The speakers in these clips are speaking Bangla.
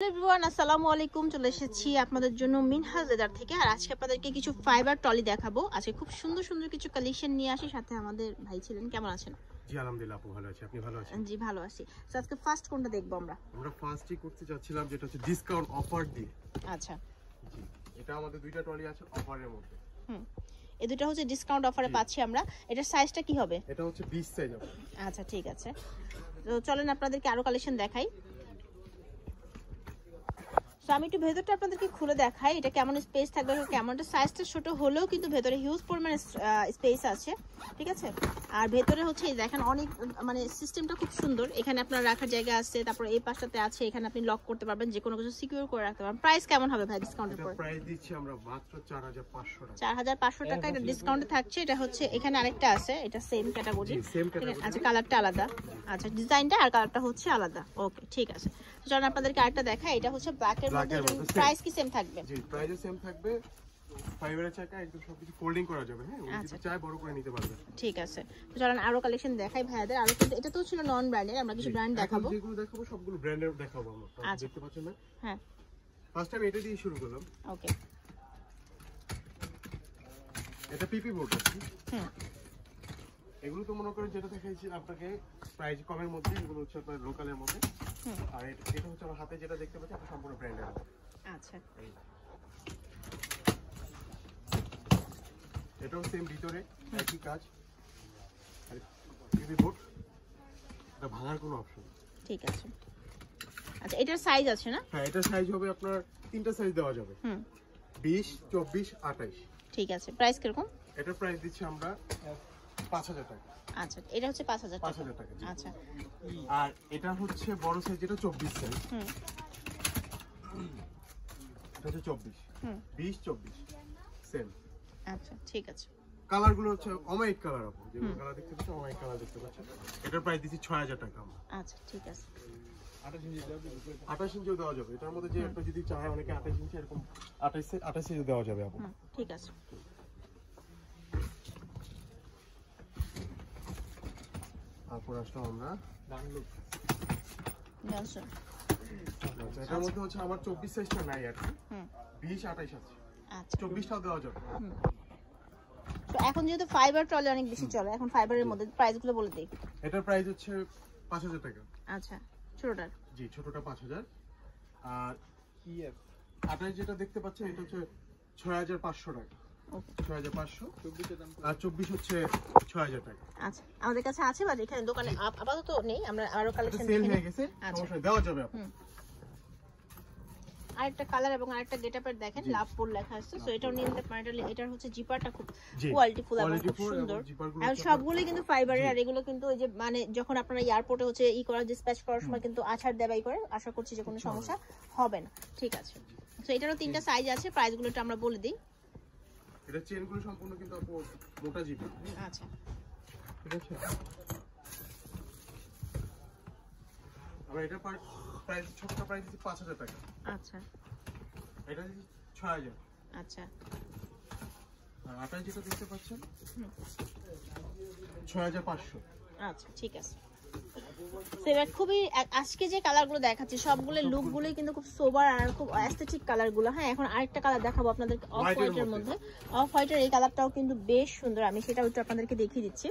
এভরিওয়ান আসসালামু আলাইকুম। চলে এসেছি আপনাদের জন্য মিনহাজ লেদার থেকে। আর আজকে আপনাদেরকে কিছু ফাইবার টলি দেখাবো। আজকে খুব সুন্দর সুন্দর কিছু কালেকশন নিয়ে আসি। সাথে আমাদের ভাই ছিলেন। কেমন আছেন? জি আলহামদুলিল্লাহ, আপু ভালো আছি। আপনি ভালো আছেন? জি ভালো আছি। সো আজকে ফার্স্ট কোনটা দেখবো আমরা? ফার্স্টই করতে যাচ্ছিলাম যেটা হচ্ছে ডিসকাউন্ট অফার দিয়ে। আচ্ছা জি, এটা আমাদের দুইটা ট্রলি আছে অফারের মধ্যে। এই দুটো হচ্ছে ডিসকাউন্ট অফারে পাচ্ছি আমরা। এটার সাইজটা কি হবে? এটা হচ্ছে 20 সাইজ হবে। আচ্ছা ঠিক আছে, তো চলেন আপনাদেরকে আরো কালেকশন দেখাই। তো আমি একটু ভেতরটা আপনাদেরকে খুলে দেখাই এটা কেমন স্পেস থাকবে, কেমনটা সাইজটা ছোট হলেও কিন্তু ভেতরে হিউজ পরিমাণে স্পেস আছে, ঠিক আছে। আর ভেতরে হচ্ছে দেখেন অনেক মানে সিস্টেমটা খুব সুন্দর। এখানে আপনার রাখার জায়গা আছে, তারপর এই পাশটাতে আছে, এখানে আপনি লক করতে পারবেন, যে কোনো কিছু সিকিউর করে রাখতে পারবেন। প্রাইস কেমন হবে ভাই ডিসকাউন্টের পরে? প্রাইস দিচ্ছি আমরা মাত্র 4500 টাকা। 4500 টাকা এটা ডিসকাউন্টে থাকছে। এটা হচ্ছে এখানে আরেকটা আছে, এটা সেম ক্যাটাগরি। আচ্ছা কালারটা আলাদা, আচ্ছা ডিজাইনটা আর কালারটা হচ্ছে আলাদা। ওকে ঠিক আছে, তো চলুন আপনাদেরকে আরেকটা দেখাই। এটা হচ্ছে ব্ল্যাক এর মধ্যে। প্রাইস কি সেম থাকবে? জি প্রাইস সেম থাকবে। ফাইবারের চাকা একদম সবকিছু ফোল্ডিং করা যাবে। হ্যাঁ, যদি চাই বড় করে নিতে পারবে। ঠিক আছে, তো চলুন আরো কালেকশন দেখাই ভাইয়াদের। আরো কিন্তু এটা তো ছিল নন ব্র্যান্ডের, আমরা কিছু ব্র্যান্ড দেখাবো। যেগুলো দেখাবো সবগুলো ব্র্যান্ডের দেখাবো আমরা। দেখতে পাচ্ছেন না? হ্যাঁ ফার্স্ট টাইম এটা দিয়ে শুরু করলাম। ওকে, এটা পিপি বোর্ড আছে। এগুলো তো মনে করেন যেটা দেখাইছি আপনাকে প্রাইস কমের মধ্যে, এগুলো হচ্ছে আপনার লোকালের মধ্যে। আর এটা হচ্ছে আমার হাতে যেটা দেখতে পাচ্ছেন আপনার সম্পূর্ণ ব্র্যান্ডের। আচ্ছা এটাও সেম ভিতরে একই কাজ। আর পিপি বোর্ড, এটা ভাঙার কোনো অপশন। ঠিক আছে। আচ্ছা এটার সাইজ আছে না? হ্যাঁ, এটার সাইজ হবে আপনার তিনটা সাইজ দেওয়া যাবে। 20, 24, 28। ঠিক আছে, প্রাইস কিরকম? এটার প্রাইস দিচ্ছি আমরা 5000 টাকা। আচ্ছা এটা হচ্ছে 5000 টাকা। 5000 টাকা। আচ্ছা আর এটা হচ্ছে বড় সাইজ যেটা 24 সাইজ। এটা হচ্ছে 24, 20, 24 সেম। আচ্ছা ঠিক আছে। কালার গুলো হচ্ছে অমাইক কালার। আপনি যেগুলো কালার দেখতে পাচ্ছেন অমাইক কালার দেখতে পাচ্ছেন। এটার প্রাইস দিচ্ছি 6000 টাকা আমরা। আচ্ছা ঠিক আছে। 28 ইঞ্চিও দেওয়া যাবে। এটার মধ্যে যে একটা যদি চায় অনেকে 28 ইঞ্চি এরকম 28 ইঞ্চি দেওয়া যাবে আপু। ঠিক আছে। তারপর আসলাম আমরা জনসন। এটার মধ্যে হচ্ছে আমার 24 সাইজটা নাই আর কি। 20, 28 আছে। আচ্ছা 24টাও দেওয়া যাবে। তো এখন যেহেতু ফাইবার ট্রলি অনেক বেশি চলে, এখন ফাইবারের মধ্যে প্রাইসগুলো বলে দেই। এটার প্রাইস হচ্ছে 5000 টাকা। আচ্ছা ছোটটার? জি ছোটটা 5000। আর 28 যেটা দেখতে পাচ্ছেন এটা হচ্ছে 6500 টাকা। ওকে 6500। আর 24 হচ্ছে 6000 টাকা। আচ্ছা আমাদের কাছে আছে, বাট এখানে দোকানে আপাতত নেই। আমরা আরো কালেকশন সেল হয়ে গেছে, সমস্যা দেওয়া যাবে আপু। আরেকটা কালার এবং আরেকটা গেটআপের দেখেন লাভপুর লেখা আছে। সো এটাও নিয়ে নিতে পারেন। এটার হচ্ছে জিপারটা খুব কোয়ালিটিফুল এবং খুব সুন্দর। আর সবগুলোই কিন্তু ফাইবারের। আর এগুলো কিন্তু ওই যে মানে যখন আপনারা এয়ারপোর্টে হচ্ছে ডিসপ্যাচ করার সময় কিন্তু আছাড় দেবাই করে। আশা করছি যে কোনো সমস্যা হবে না। ঠিক আছে, সো এটারও তিনটা সাইজ আছে। প্রাইসগুলো একটু আমরা বলে দিই। এটা চেনগুলো সম্পূর্ণ কিন্তু আপু মোটা জিপার। আচ্ছা ঠিক আছে। আর এটা প্রাইস ছোটটা প্রাইস দিচ্ছি 5000 টাকা। আচ্ছা এটা দিচ্ছি 6000। আচ্ছা আর 28 যেটা দেখতে পাচ্ছেন 6500। আচ্ছা ঠিক আছে। সেবার খুবই আজকে যে কালারগুলো দেখাচ্ছি সবগুলো লুকগুলোই কিন্তু খুব সোবার আর খুব অ্যাস্থেটিক কালারগুলো। হ্যাঁ এখন আরেকটা কালার দেখাবো আপনাদেরকে, অফ হোয়াইটের মধ্যে। অফ হোয়াইটের এই কালারটাও কিন্তু বেশ সুন্দর, আমি সেটাও একটু আপনাদেরকে দেখিয়ে দিচ্ছি।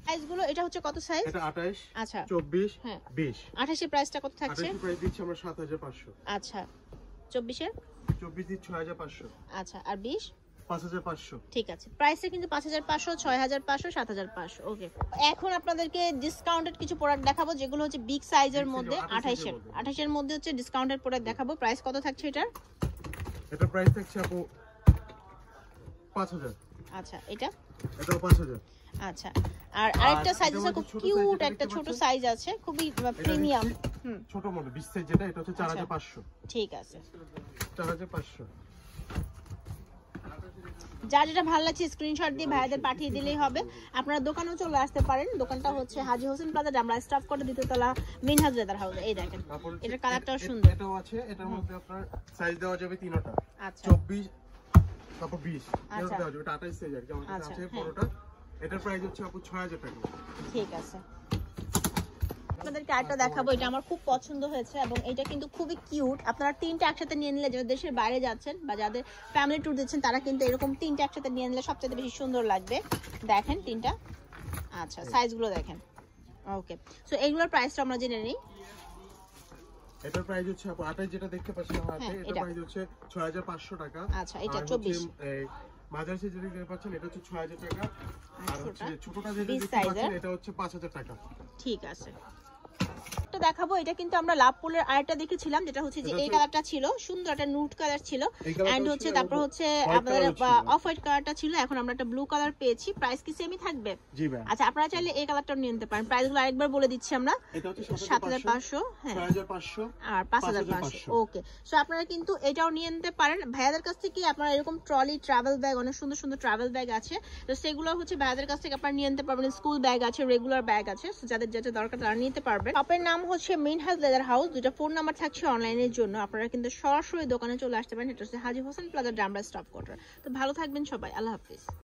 সাইজগুলো এটা হচ্ছে কত সাইজ? এটা 28, আচ্ছা 24, হ্যাঁ 20। 28 এর প্রাইসটা কত থাকছে? 28 প্রাইস দিচ্ছি আমরা 7500। আচ্ছা 24 এর? 24 দিচ্ছি 6500। আচ্ছা আর 20? 5500। ঠিক আছে, প্রাইসে কিন্তু 5500, 6500, 7500। ওকে, এখন আপনাদেরকে ডিসকাউন্টেড কিছু প্রোডাক্ট দেখাবো যেগুলো হচ্ছে বিগ সাইজের মধ্যে। 28 এর মধ্যে হচ্ছে ডিসকাউন্টেড প্রোডাক্ট দেখাবো। প্রাইস কত থাকছে এটার? এটা প্রাইস থাকছে আপু 5000। আচ্ছা এটাও 5000। আচ্ছা আর আরেকটা সাইজ আছে খুব কিউট, একটা ছোট সাইজ আছে খুবই প্রিমিয়াম। ছোট মডেল 20 সাইজ যেটা, এটা হচ্ছে 4500। ঠিক আছে 4500। যার যেটা ভালো লাগছে স্ক্রিনশট দিয়ে ভাইয়াদের পাঠিয়ে দিলেই হবে। আপনারা দোকানেও চলে আসতে পারেন। দোকানটা হচ্ছে হাজী হোসেন প্লাজা, আমরা স্টাফ কোয়ার্টার 2য় তলা মিনহাজ লেদার হাউস। এই দেখেন এটা কালারটাও সুন্দর। এটাও আছে, এটার মধ্যে আপনার সাইজ দেওয়া যাবে তিনটা। আচ্ছা 24 তারপর 20 এর দেওয়া যাবে। এটা 28 সাইজ আর কি আমাদের কাছে আছে বড়টা। এটার প্রাইস হচ্ছে আপু 6000 টাকা। ঠিক আছে। আপনাদেরকে আরেকটা দেখাবো, এটা আমার খুব পছন্দ হয়েছে এবং এটা কিন্তু খুবই কিউট। আপনারা তিনটা একসাথে নিয়ে নিলে, যারা দেশের বাইরে যাচ্ছেন বা যাদের ফ্যামিলি ট্যুর দিচ্ছেন, তারা কিন্তু এরকম তিনটা একসাথে নিয়ে নিলে সবচেয়ে বেশি সুন্দর লাগবে। দেখেন তিনটা, আচ্ছা সাইজগুলো দেখেন। ওকে, সো এইগুলোর প্রাইসটা আমরা জেনে নিই। এটার প্রাইস হচ্ছে আপু 28 যেটা দেখতে পাচ্ছেন হাতে, এটার প্রাইস হচ্ছে 6500 টাকা। আচ্ছা, এটা 24। মাঝারি সাইজের যেটা পাচ্ছেন এটা হচ্ছে 6000 টাকা, আর হচ্ছে ছোটটা যেটা দেখতে পাচ্ছেন এটা হচ্ছে 5000 টাকা। ঠিক আছে, তো দেখাবো। এটা কিন্তু আমরা লাভ পোলের আরেকটা দেখেছিলাম, যেটা হচ্ছে যে এই কালারটা ছিল, সুন্দর একটা নুড কালার ছিল, এন্ড হচ্ছে তারপর হচ্ছে আমাদের অফ হোয়াইট কালারটা ছিল। এখন আমরা একটা ব্লু কালার পেয়েছি। প্রাইস কি সেমই থাকবে? জি ভাই। আচ্ছা, আপনারা চাইলে এই কালারটা নিয়ে নিতে পারেন। প্রাইসগুলো আরেকবার বলে দিচ্ছি আমরা। এটা হচ্ছে 7500, হ্যাঁ, 6500 আর 5500। ওকে, সো আপনারা কিন্তু এটাও নিয়ে নিতে পারেন। ভাইয়াদের কাছ থেকে আপনারা এরকম ট্রলি, ট্রাভেল ব্যাগ, অনেক সুন্দর সুন্দর ট্রাভেল ব্যাগ আছে, তো সেগুলো হচ্ছে ভাইয়াদের কাছ থেকে আপনারা নিয়ে নিতে পারবেন। স্কুল ব্যাগ আছে, রেগুলার ব্যাগ আছে, যাদের যেটা দরকার তারা নিতে পারবেন। শপের নাম হচ্ছে মিনহাজ লেদার হাউস। দুটো ফোন নাম্বার থাকছে অনলাইনের জন্য, আপনারা কিন্তু সরাসরি দোকানে চলে আসতে পারেন। এটা হচ্ছে হাজী হোসেন প্লাজা, ডামরা স্টপ কোয়ার্টার। তো ভালো থাকবেন সবাই, আল্লাহ হাফিজ।